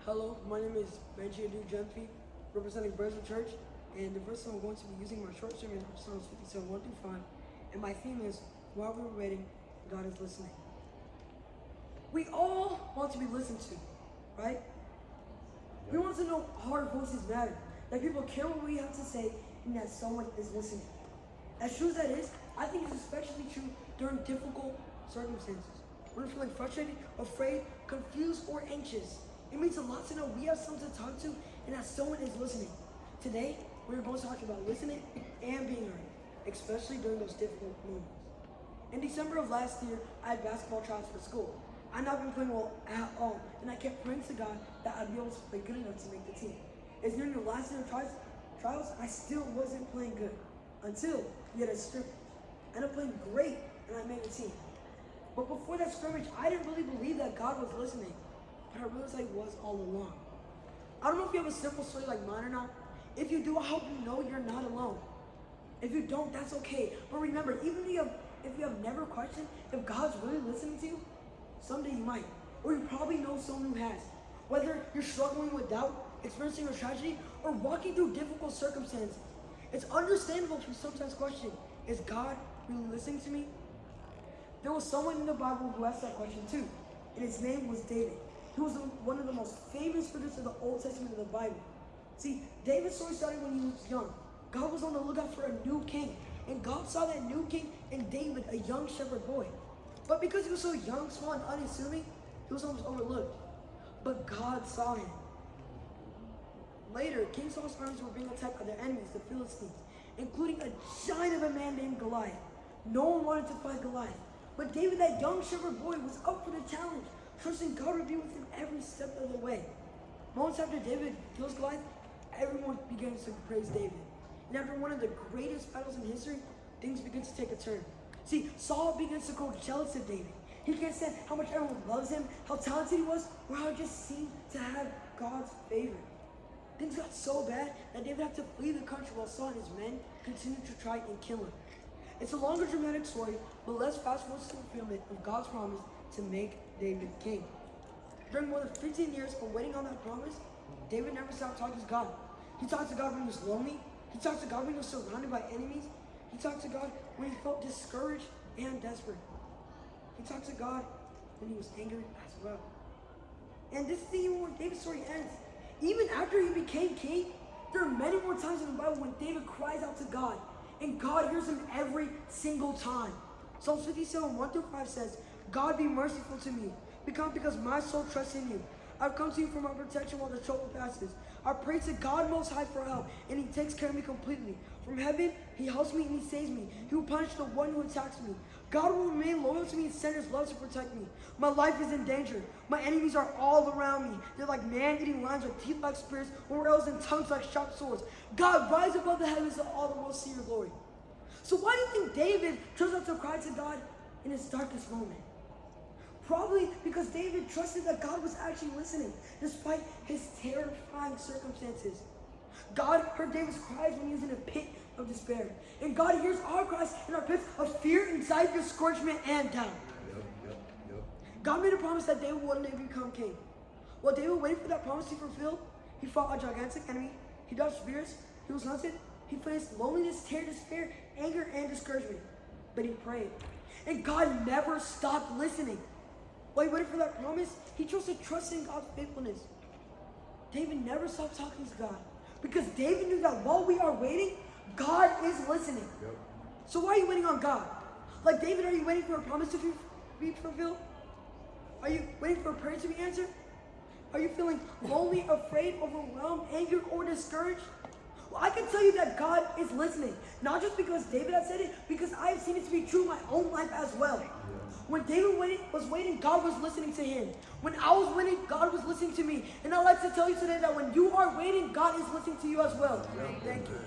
Hello, my name is Benji Adu-Gyamfi, representing Brunswick Church, and the verse I'm going to be using my short sermon from Psalms 57, 1 through 5, and my theme is, while we're waiting, God is listening. We all want to be listened to, right? We want to know our voices matter, that people care what we have to say, and that someone is listening. As true as that is, I think it's especially true during difficult circumstances. When we're feeling frustrated, afraid, confused, or anxious. It means a lot to know we have someone to talk to and that someone is listening. Today, we're going to talk about listening and being heard, especially during those difficult moments. In December of last year, I had basketball tryouts for school. I'd not been playing well at all, and I kept praying to God that I'd be able to play good enough to make the team. As near the last year of trials, I still wasn't playing good until we had a scrimmage. I ended up playing great, and I made the team. But before that scrimmage, I didn't really believe that God was listening. But I realized I was all along. I don't know if you have a simple story like mine or not. If you do, I hope you know you're not alone. If you don't, that's okay. But remember, even if you have never questioned if God's really listening to you, someday you might. Or you probably know someone who has. Whether you're struggling with doubt, experiencing a tragedy, or walking through difficult circumstances, it's understandable to sometimes question, is God really listening to me? There was someone in the Bible who asked that question too, and his name was David. He was one of the most famous figures of the Old Testament of the Bible. See, David's story started when he was young. God was on the lookout for a new king, and God saw that new king in David, a young shepherd boy. But because he was so young, small, and unassuming, he was almost overlooked. But God saw him. Later, King Saul's armies were being attacked by their enemies, the Philistines, including a giant of a man named Goliath. No one wanted to fight Goliath, but David, that young shepherd boy, was up for the challenge, trusting God would be with him every step of the way. Moments after David kills Goliath, everyone begins to praise David. And after one of the greatest battles in history, things begin to take a turn. See, Saul begins to grow jealous of David. He can't stand how much everyone loves him, how talented he was, or how he just seemed to have God's favor. Things got so bad that David had to flee the country while Saul and his men continued to try and kill him. It's a longer dramatic story, but let's fast forward to the fulfillment of God's promise to make David king. During more than 15 years of waiting on that promise, David never stopped talking to God. He talked to God when he was lonely. He talked to God when he was surrounded by enemies. He talked to God when he felt discouraged and desperate. He talked to God when he was angry as well. And this is even where David's story ends. Even after he became king, there are many more times in the Bible when David cries out to God, and God hears him every single time. Psalms 57, 1 through 5 says, God be merciful to me, because my soul trusts in you. I've come to you for my protection while the trouble passes. I pray to God Most High for help, and he takes care of me completely. From heaven, he helps me and he saves me. He will punish the one who attacks me. God will remain loyal to me and send his love to protect me. My life is in danger. My enemies are all around me. They're like man-eating lions with teeth like spears, or arrows and tongues like sharp swords. God, rise above the heavens so all the world see your glory. So why do you think David chose not to cry to God in his darkest moment? Probably because David trusted that God was actually listening, despite his terrifying circumstances. God heard David's cries when he was in a pit of despair. And God hears our cries in our pits of fear, anxiety, discouragement, and doubt. God made a promise that David would one day become king. While David waited for that promise to be fulfilled, he fought a gigantic enemy. He dodged spears. He was hunted. He faced loneliness, terror, despair, anger, and discouragement. But he prayed. And God never stopped listening. While he waited for that promise, he chose to trust in God's faithfulness. David never stopped talking to God, because David knew that while we are waiting, God is listening. So why are you waiting on God? Like David, are you waiting for a promise to be fulfilled? Are you waiting for a prayer to be answered? Are you feeling lonely, afraid, overwhelmed, angry, or discouraged? Well, I can tell you that God is listening. Not just because David has said it, because I have seen it to be true in my own life as well. When David was waiting, God was listening to him. When I was waiting, God was listening to me. And I'd like to tell you today that when you are waiting, God is listening to you as well. Thank you.